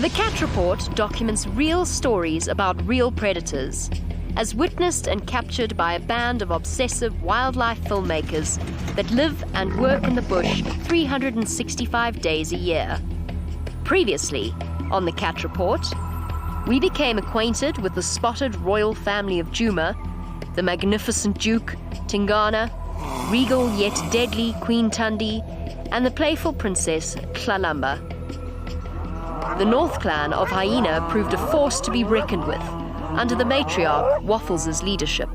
The Cat Report documents real stories about real predators, as witnessed and captured by a band of obsessive wildlife filmmakers that live and work in the bush 365 days a year. Previously, on The Cat Report, we became acquainted with the spotted royal family of Djuma, the magnificent Duke, Tingana, regal yet deadly Queen Tundi, and the playful princess Tlalamba. The North Clan of Hyena proved a force to be reckoned with, under the matriarch Waffles' leadership.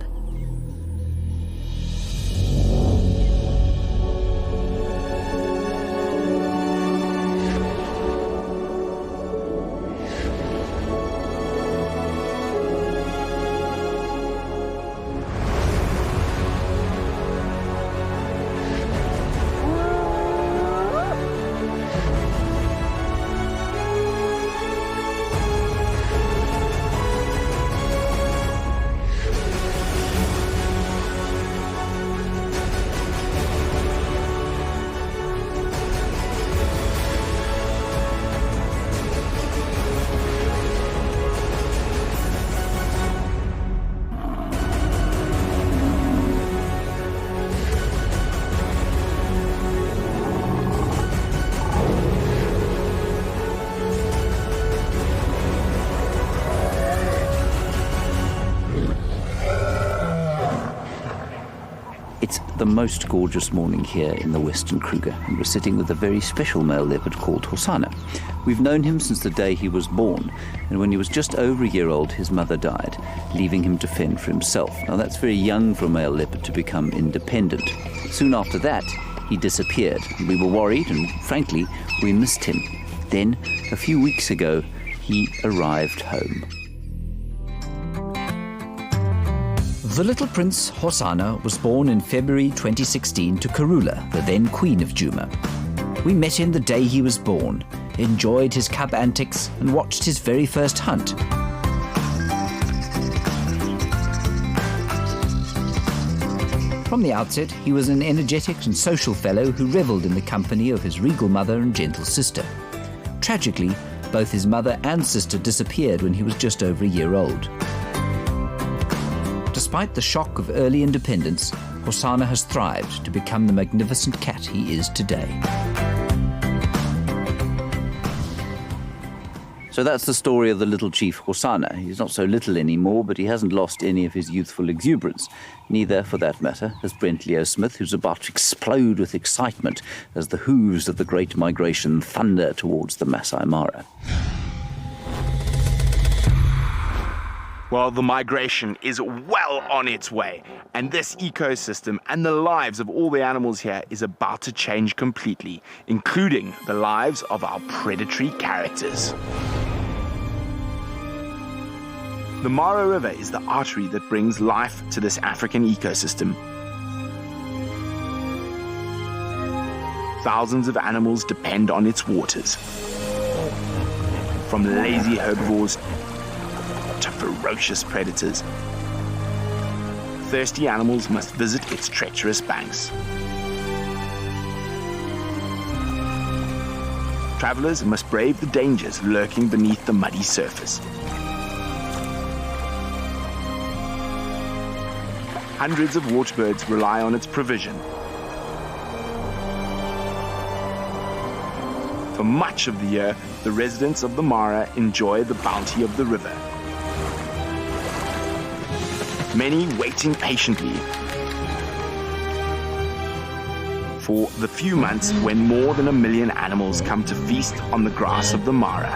It's the most gorgeous morning here in the Western Kruger, and we're sitting with a very special male leopard called Hosana. We've known him since the day he was born, and when he was just over a year old, his mother died, leaving him to fend for himself. Now that's very young for a male leopard to become independent. Soon after that, he disappeared, and we were worried, and frankly, we missed him. Then, a few weeks ago, he arrived home. The little prince, Hosana, was born in February 2016 to Karula, the then queen of Djuma. We met him the day he was born, enjoyed his cub antics, and watched his very first hunt. From the outset, he was an energetic and social fellow who revelled in the company of his regal mother and gentle sister. Tragically, both his mother and sister disappeared when he was just over a year old. Despite the shock of early independence, Hosana has thrived to become the magnificent cat he is today. So that's the story of the little chief Hosana. He's not so little anymore, but he hasn't lost any of his youthful exuberance. Neither, for that matter, has Brent Leo Smith, who's about to explode with excitement as the hooves of the Great Migration thunder towards the Masai Mara. Well, the migration is well on its way, and this ecosystem and the lives of all the animals here is about to change completely, including the lives of our predatory characters. The Mara River is the artery that brings life to this African ecosystem. Thousands of animals depend on its waters, from lazy herbivores to ferocious predators. Thirsty animals must visit its treacherous banks. Travelers must brave the dangers lurking beneath the muddy surface. Hundreds of waterbirds rely on its provision. For much of the year, the residents of the Mara enjoy the bounty of the river. Many waiting patiently for the few months when more than 1 million animals come to feast on the grass of the Mara.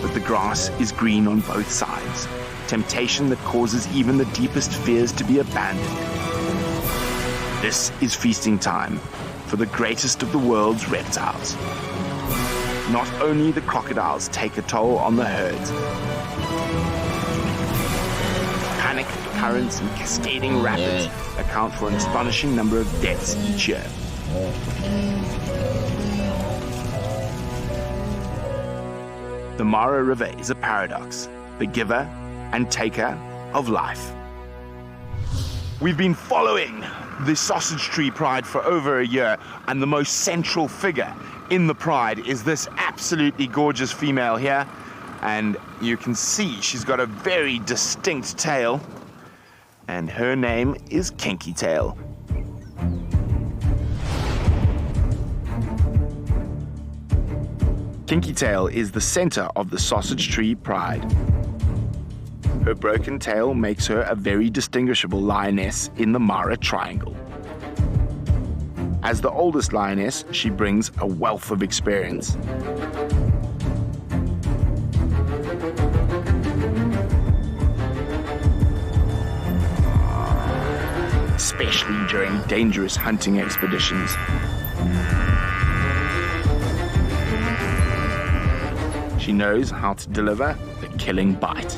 But the grass is green on both sides, temptation that causes even the deepest fears to be abandoned. This is feasting time for the greatest of the world's reptiles. Not only the crocodiles take a toll on the herds. Panic currents and cascading rapids account for an astonishing number of deaths each year. The Mara River is a paradox, the giver and taker of life. We've been following the Sausage Tree Pride for over a year, and the most central figure in the pride is this absolutely gorgeous female here. And you can see she's got a very distinct tail, and her name is Kinky Tail. Kinky Tail is the center of the Sausage Tree Pride. Her broken tail makes her a very distinguishable lioness in the Mara Triangle. As the oldest lioness, she brings a wealth of experience. Especially during dangerous hunting expeditions. She knows how to deliver the killing bite.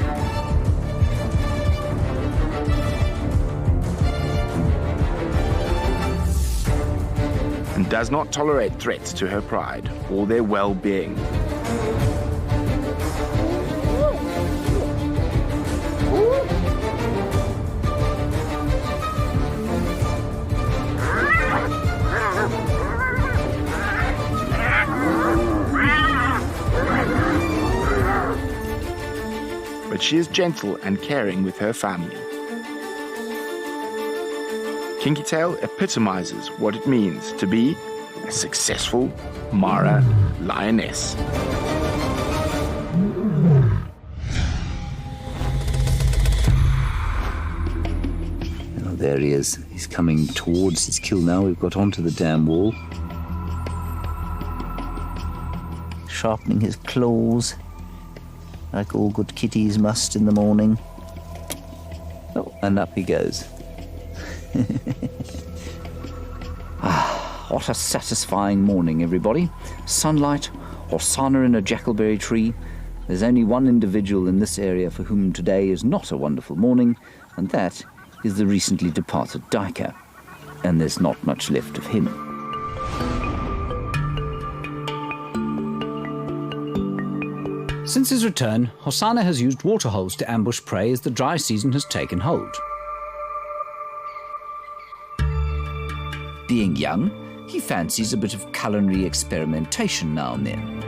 And does not tolerate threats to her pride or their well-being. But she is gentle and caring with her family. Kinky Tail epitomizes what it means to be a successful Mara lioness. Oh, there he is. He's coming towards his kill now. We've got onto the dam wall. Sharpening his claws, like all good kitties must in the morning. Oh, and up he goes. What a satisfying morning, everybody. Sunlight, hosanna in a jackalberry tree. There's only one individual in this area for whom today is not a wonderful morning, and that is the recently departed duiker. And there's not much left of him. Since his return, Hosanna has used waterholes to ambush prey as the dry season has taken hold. Being young, he fancies a bit of culinary experimentation now and then.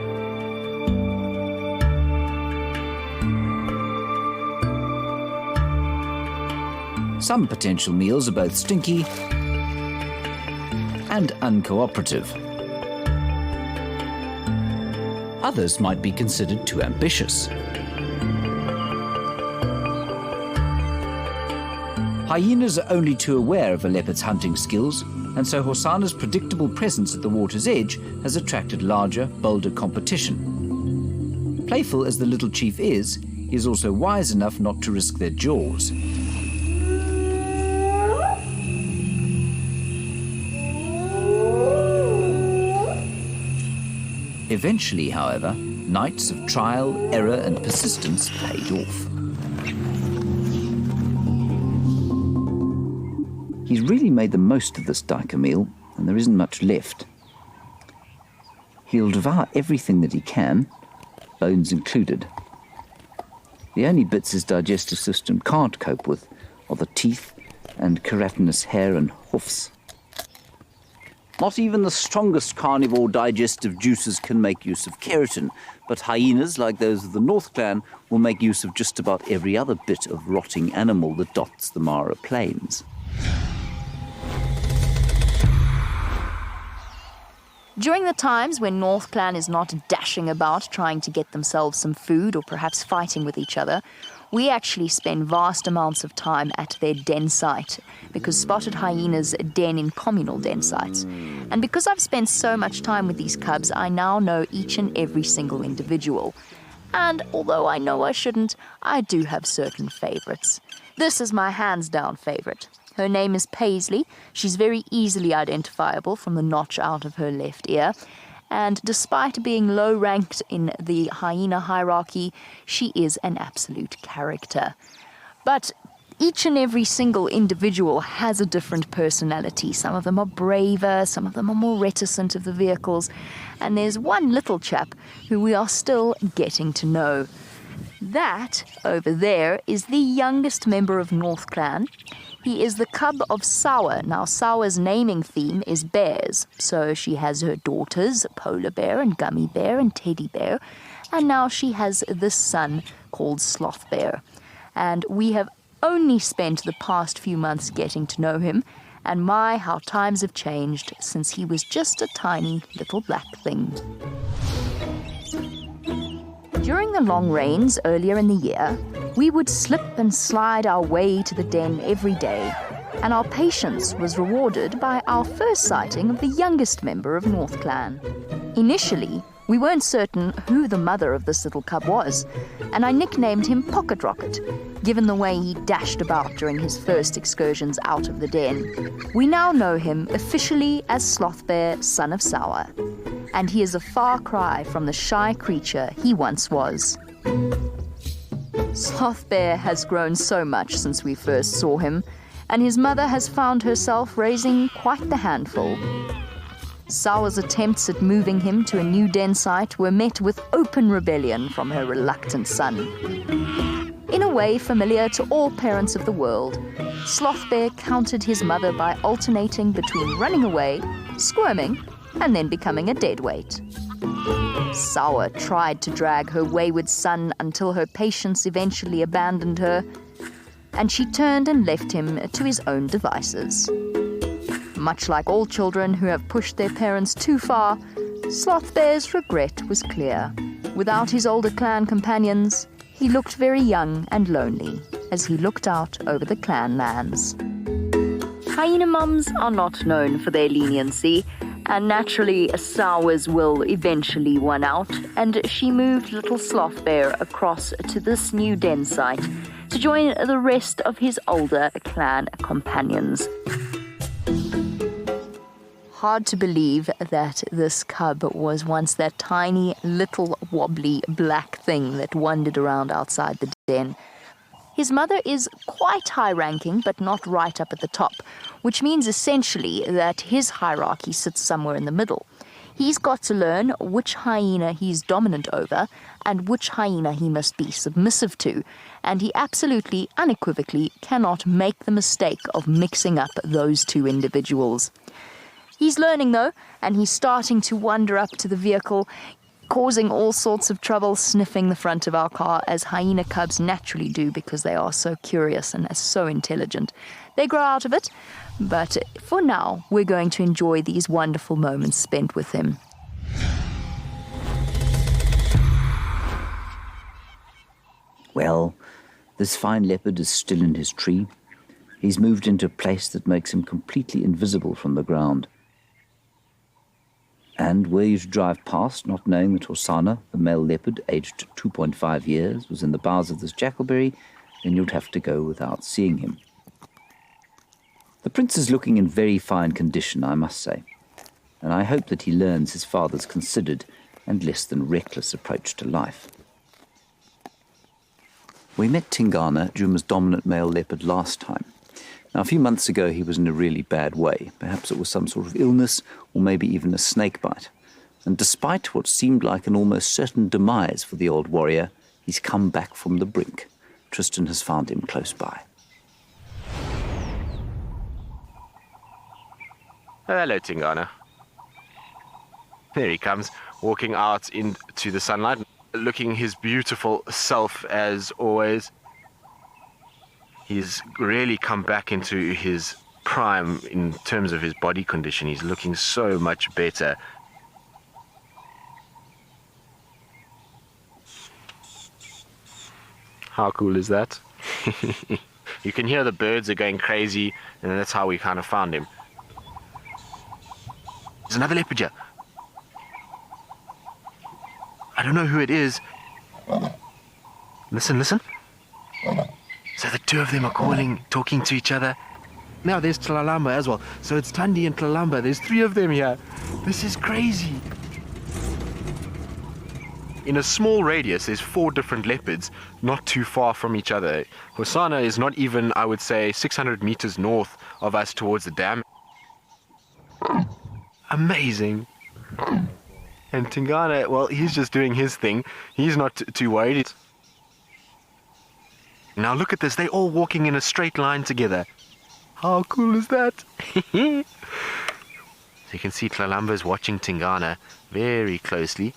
Some potential meals are both stinky and uncooperative. Others might be considered too ambitious. Hyenas are only too aware of a leopard's hunting skills, and so Hosanna's predictable presence at the water's edge has attracted larger, bolder competition. Playful as the little chief is, he is also wise enough not to risk their jaws. Eventually, however, nights of trial, error, and persistence paid off. He's really made the most of this duiker meal, and there isn't much left. He'll devour everything that he can, bones included. The only bits his digestive system can't cope with are the teeth and keratinous hair and hoofs. Not even the strongest carnivore digestive juices can make use of keratin, but hyenas, like those of the North Clan, will make use of just about every other bit of rotting animal that dots the Mara plains. During the times when North Clan is not dashing about trying to get themselves some food or perhaps fighting with each other, we actually spend vast amounts of time at their den site, because spotted hyenas den in communal den sites. And because I've spent so much time with these cubs, I now know each and every single individual. And although I know I shouldn't, I do have certain favorites. This is my hands-down favorite. Her name is Paisley. She's very easily identifiable from the notch out of her left ear. And despite being low-ranked in the hyena hierarchy, she is an absolute character. But each and every single individual has a different personality. Some of them are braver, some of them are more reticent of the vehicles. And there's one little chap who we are still getting to know. That, over there, is the youngest member of North Clan. He is the cub of Sawa. Now, Sawa's naming theme is bears. So she has her daughters, Polar Bear and Gummy Bear and Teddy Bear. And now she has this son called Sloth Bear. And we have only spent the past few months getting to know him. And my, how times have changed since he was just a tiny little black thing. During the long rains earlier in the year, we would slip and slide our way to the den every day, and our patience was rewarded by our first sighting of the youngest member of North Clan. Initially, we weren't certain who the mother of this little cub was, and I nicknamed him Pocket Rocket, given the way he dashed about during his first excursions out of the den. We now know him officially as Sloth Bear, son of Sawa, and he is a far cry from the shy creature he once was. Sloth Bear has grown so much since we first saw him, and his mother has found herself raising quite the handful. Sawa's attempts at moving him to a new den site were met with open rebellion from her reluctant son. In a way familiar to all parents of the world, Sloth Bear countered his mother by alternating between running away, squirming, and then becoming a deadweight. Sawa tried to drag her wayward son until her patience eventually abandoned her, and she turned and left him to his own devices. Much like all children who have pushed their parents too far, Sloth Bear's regret was clear. Without his older clan companions, he looked very young and lonely as he looked out over the clan lands. Hyena mums are not known for their leniency, and naturally Sawa's will eventually won out, and she moved little Sloth Bear across to this new den site to join the rest of his older clan companions. Hard to believe that this cub was once that tiny, little, wobbly black thing that wandered around outside the den. His mother is quite high-ranking, but not right up at the top, which means essentially that his hierarchy sits somewhere in the middle. He's got to learn which hyena he's dominant over and which hyena he must be submissive to, and he absolutely, unequivocally cannot make the mistake of mixing up those two individuals. He's learning, though, and he's starting to wander up to the vehicle, causing all sorts of trouble, sniffing the front of our car, as hyena cubs naturally do because they are so curious and so intelligent. They grow out of it, but for now, we're going to enjoy these wonderful moments spent with him. Well, this fine leopard is still in his tree. He's moved into a place that makes him completely invisible from the ground. And were you to drive past, not knowing that Hosanna, the male leopard, aged 2.5 years, was in the boughs of this jackalberry, then you'd have to go without seeing him. The prince is looking in very fine condition, I must say, and I hope that he learns his father's considered and less than reckless approach to life. We met Tingana, Juma's dominant male leopard, last time. Now, a few months ago, he was in a really bad way. Perhaps it was some sort of illness, or maybe even a snake bite. And despite what seemed like an almost certain demise for the old warrior, he's come back from the brink. Tristan has found him close by. Hello, Tingana. There he comes, walking out into the sunlight, looking his beautiful self as always. He's really come back into his prime in terms of his body condition. He's looking so much better. How cool is that? You can hear the birds are going crazy, and that's how we kind of found him. There's another leopard here. I don't know who it is. Listen, listen. So the two of them are talking to each other. Now there's Tlalamba as well. So it's Tandi and Tlalamba. There's three of them here. This is crazy. In a small radius, there's 4 different leopards, not too far from each other. Hosanna is not even, I would say, 600 meters north of us towards the dam. Amazing. And Tingana, well, he's just doing his thing. He's not too worried. Now look at this. They're all walking in a straight line together. How cool is that? So you can see Tlalamba is watching Tingana very closely.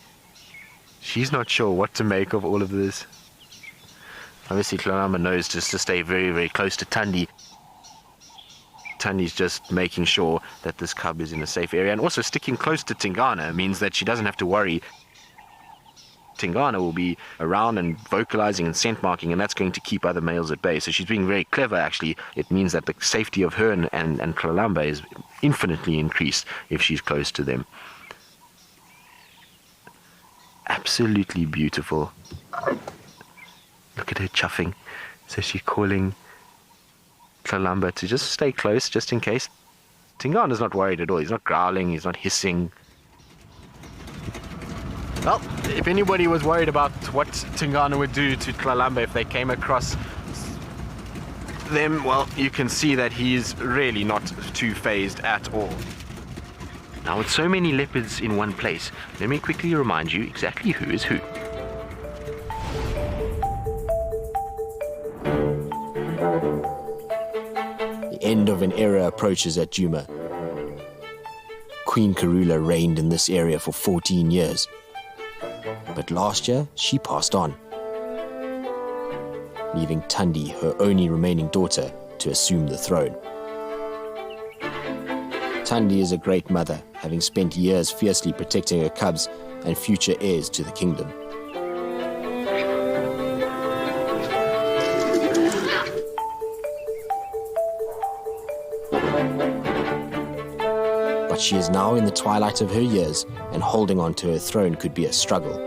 She's not sure what to make of all of this. Obviously, Tlalamba knows just to stay very, very close to Thandi. Tandi's just making sure that this cub is in a safe area, and also sticking close to Tingana means that she doesn't have to worry. Tingana will be around and vocalizing and scent marking, and that's going to keep other males at bay. So she's being very clever, actually. It means that the safety of her and Tlalamba is infinitely increased if she's close to them. Absolutely beautiful. Look at her chuffing. So she's calling Tlalamba to just stay close, just in case. Tingana's not worried at all. He's not growling, he's not hissing. Well, if anybody was worried about what Tingana would do to Tlalamba if they came across them, well, you can see that he's really not too phased at all. Now, with so many leopards in one place, let me quickly remind you exactly who is who. The end of an era approaches at Djuma. Queen Karula reigned in this area for 14 years. But last year, she passed on, leaving Thandi, her only remaining daughter, to assume the throne. Thandi is a great mother, having spent years fiercely protecting her cubs and future heirs to the kingdom. But she is now in the twilight of her years, and holding on to her throne could be a struggle.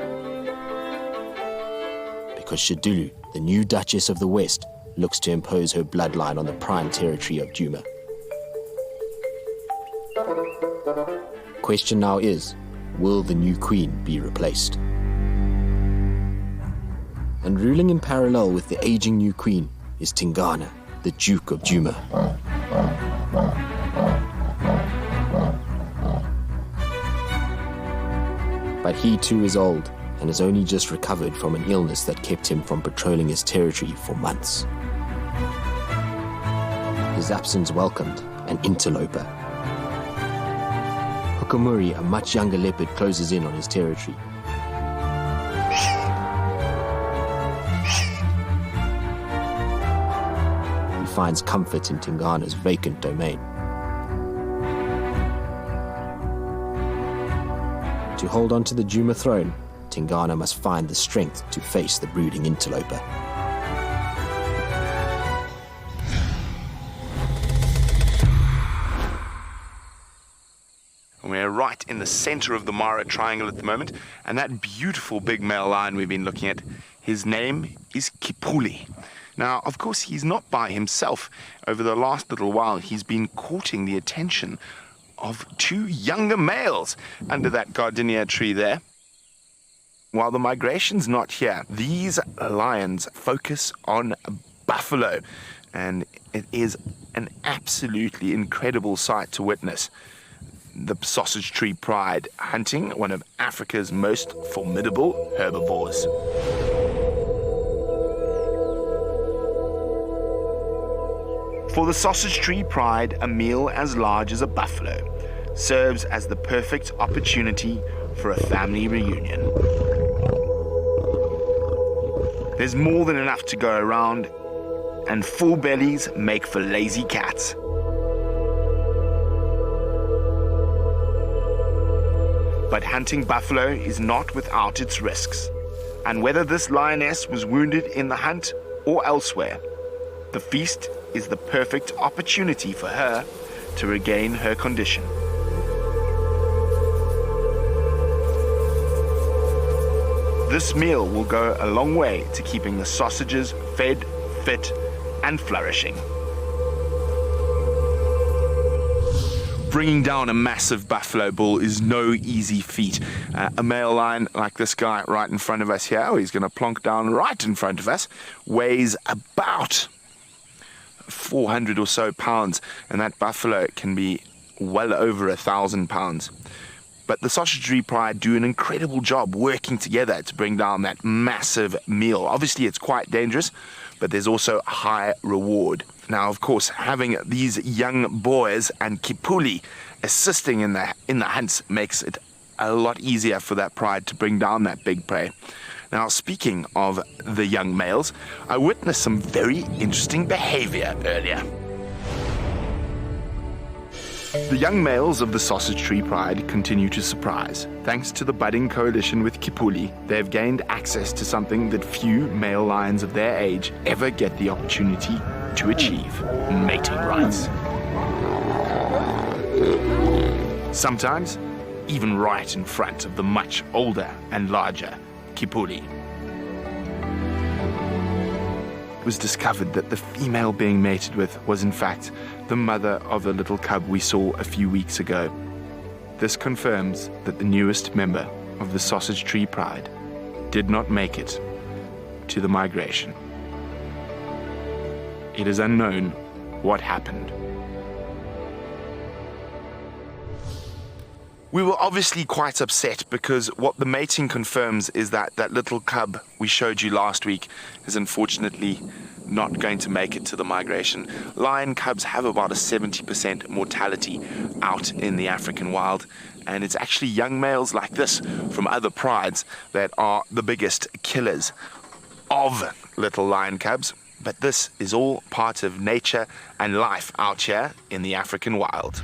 Because Shadulu, the new Duchess of the West, looks to impose her bloodline on the prime territory of Djuma. Question now is, will the new queen be replaced? And ruling in parallel with the aging new queen is Tingana, the Duke of Djuma. But he too is old and has only just recovered from an illness that kept him from patrolling his territory for months. His absence welcomed an interloper. Hukamuri, a much younger leopard, closes in on his territory. He finds comfort in Tingana's vacant domain. To hold on to the Djuma throne, Tingana must find the strength to face the brooding interloper. We're right in the center of the Mara Triangle at the moment, and that beautiful big male lion we've been looking at, his name is Kipuli. Now, of course, he's not by himself. Over the last little while, he's been courting the attention of two younger males under that gardenia tree there. While the migration's not here, these lions focus on buffalo, and it is an absolutely incredible sight to witness. The sausage tree pride hunting one of Africa's most formidable herbivores. For the sausage tree pride, a meal as large as a buffalo serves as the perfect opportunity for a family reunion. There's more than enough to go around, and full bellies make for lazy cats. But hunting buffalo is not without its risks, and whether this lioness was wounded in the hunt or elsewhere, the feast is the perfect opportunity for her to regain her condition. This meal will go a long way to keeping the sausages fed, fit, and flourishing. Bringing down a massive buffalo bull is no easy feat. A male lion like this guy right in front of us here, he's going to plonk down right in front of us, weighs about 400 or so pounds, and that buffalo can be well over 1,000 pounds. But the sausage tree pride do an incredible job working together to bring down that massive meal. Obviously, it's quite dangerous, but there's also high reward. Now, of course, having these young boys and Kipuli assisting in the hunts makes it a lot easier for that pride to bring down that big prey. Now, speaking of the young males, I witnessed some very interesting behavior earlier. The young males of the sausage tree pride continue to surprise. Thanks to the budding coalition with Kipuli, they have gained access to something that few male lions of their age ever get the opportunity to achieve: mating rights. Sometimes even right in front of the much older and larger Kipuli. It was discovered that the female being mated with was in fact the mother of the little cub we saw a few weeks ago. This confirms that the newest member of the sausage tree pride did not make it to the migration. It is unknown what happened. We were obviously quite upset because what the mating confirms is that that little cub we showed you last week is unfortunately not going to make it to the migration. Lion cubs have about a 70% mortality out in the African wild, and it's actually young males like this from other prides that are the biggest killers of little lion cubs. But this is all part of nature and life out here in the African wild.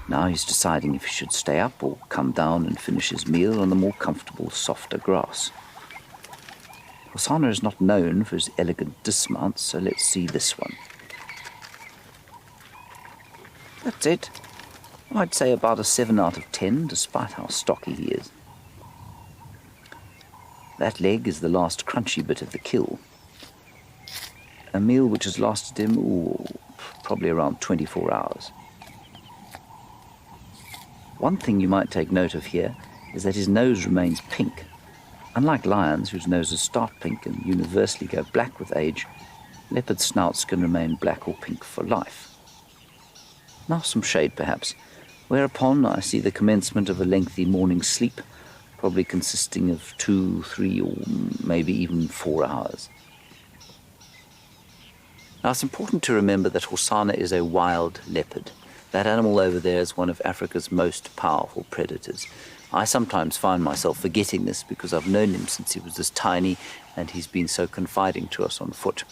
Now he's deciding if he should stay up or come down and finish his meal on the more comfortable, softer grass. Hosana is not known for his elegant dismounts, so let's see this one. That's it. I'd say about a 7 out of 10, despite how stocky he is. That leg is the last crunchy bit of the kill. A meal which has lasted him, probably around 24 hours. One thing you might take note of here is that his nose remains pink. Unlike lions, whose noses start pink and universally go black with age, leopard snouts can remain black or pink for life. Now some shade perhaps, whereupon I see the commencement of a lengthy morning sleep, probably consisting of 2, 3, or maybe even 4 hours. Now it's important to remember that Hosana is a wild leopard. That animal over there is one of Africa's most powerful predators. I sometimes find myself forgetting this because I've known him since he was this tiny and he's been so confiding to us on foot.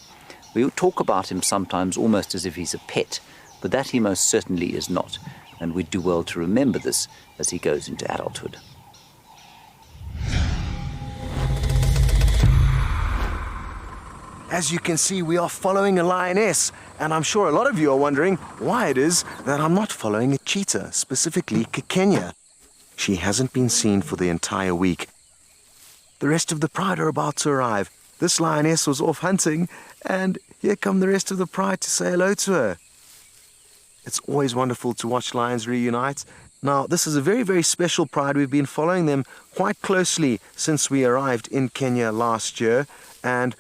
We talk about him sometimes almost as if he's a pet, but that he most certainly is not, and we'd do well to remember this as he goes into adulthood. As you can see, we are following a lioness, and I'm sure a lot of you are wondering why it is that I'm not following a cheetah, specifically Kikenya. She hasn't been seen for the entire week. The rest of the pride are about to arrive. This lioness was off hunting, and here come the rest of the pride to say hello to her. It's always wonderful to watch lions reunite. Now, this is a very, very special pride. We've been following them quite closely since we arrived in Kenya last year, and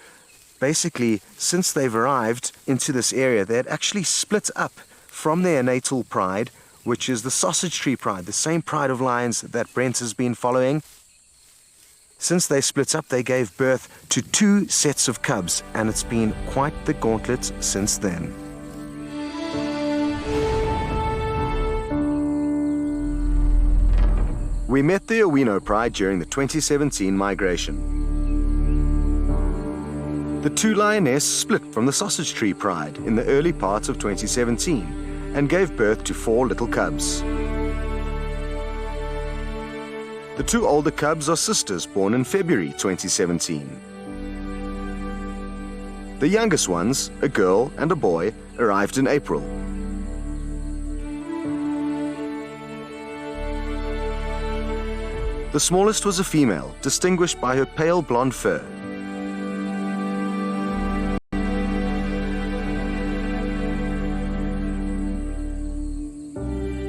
basically, since they've arrived into this area, they had actually split up from their natal pride, which is the sausage tree pride, the same pride of lions that Brent has been following. Since they split up, they gave birth to 2 sets of cubs, and it's been quite the gauntlet since then. We met the Owino pride during the 2017 migration. The 2 lionesses split from the sausage tree pride in the early parts of 2017 and gave birth to 4 little cubs. The 2 older cubs are sisters born in February 2017. The youngest ones, a girl and a boy, arrived in April. The smallest was a female, distinguished by her pale blonde fur.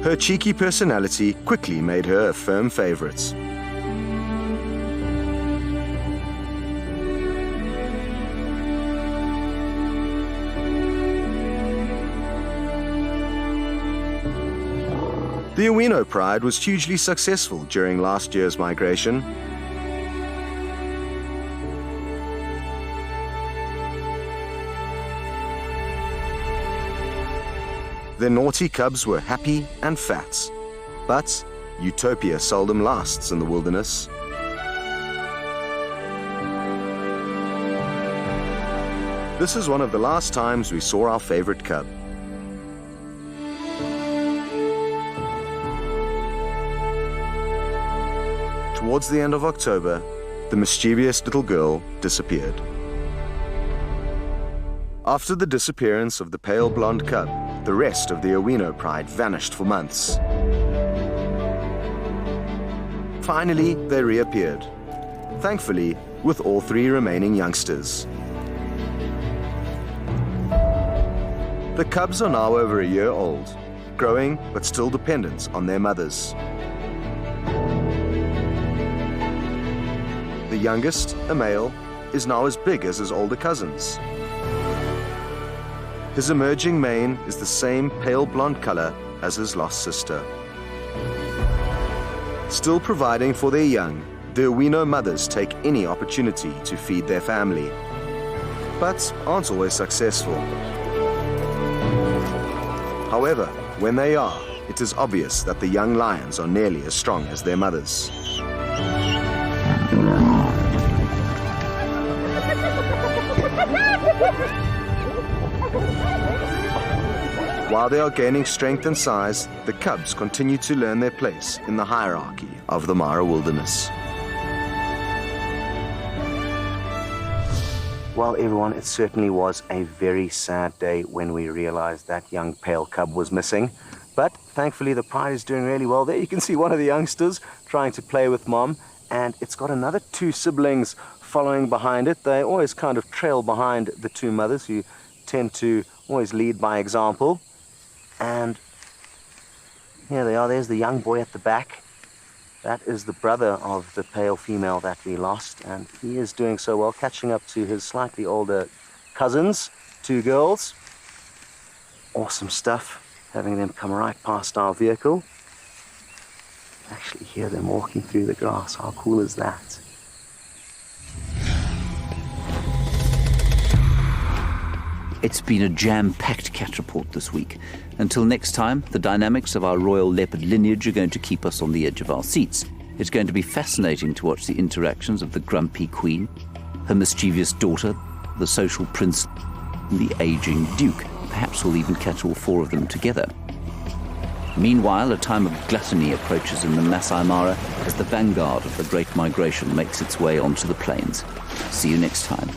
Her cheeky personality quickly made her a firm favorite. The Owino pride was hugely successful during last year's migration. Their naughty cubs were happy and fat. But utopia seldom lasts in the wilderness. This is one of the last times we saw our favorite cub. Towards the end of October, the mischievous little girl disappeared. After the disappearance of the pale blonde cub, the rest of the Owino pride vanished for months. Finally, they reappeared, thankfully with all 3 remaining youngsters. The cubs are now over a year old, growing but still dependent on their mothers. The youngest, a male, is now as big as his older cousins. His emerging mane is the same pale blonde color as his lost sister. Still providing for their young, the Owino mothers take any opportunity to feed their family, but aren't always successful. However, when they are, it is obvious that the young lions are nearly as strong as their mothers. While they are gaining strength and size, the cubs continue to learn their place in the hierarchy of the Mara wilderness. Well, everyone, it certainly was a very sad day when we realized that young pale cub was missing. But thankfully, the pride is doing really well. There you can see one of the youngsters trying to play with mom, and it's got another 2 siblings following behind it. They always kind of trail behind the 2 mothers, who tend to always lead by example. And here they are. There's the young boy at the back. That is the brother of the pale female that we lost, and he is doing so well, catching up to his slightly older cousins, 2 girls. Awesome stuff, having them come right past our vehicle. Actually hear them walking through the grass. How cool is that? It's been a jam-packed catch report this week. Until next time, the dynamics of our royal leopard lineage are going to keep us on the edge of our seats. It's going to be fascinating to watch the interactions of the grumpy queen, her mischievous daughter, the social prince, and the aging duke. Perhaps we'll even catch all 4 of them together. Meanwhile, a time of gluttony approaches in the Masai Mara as the vanguard of the Great Migration makes its way onto the plains. See you next time.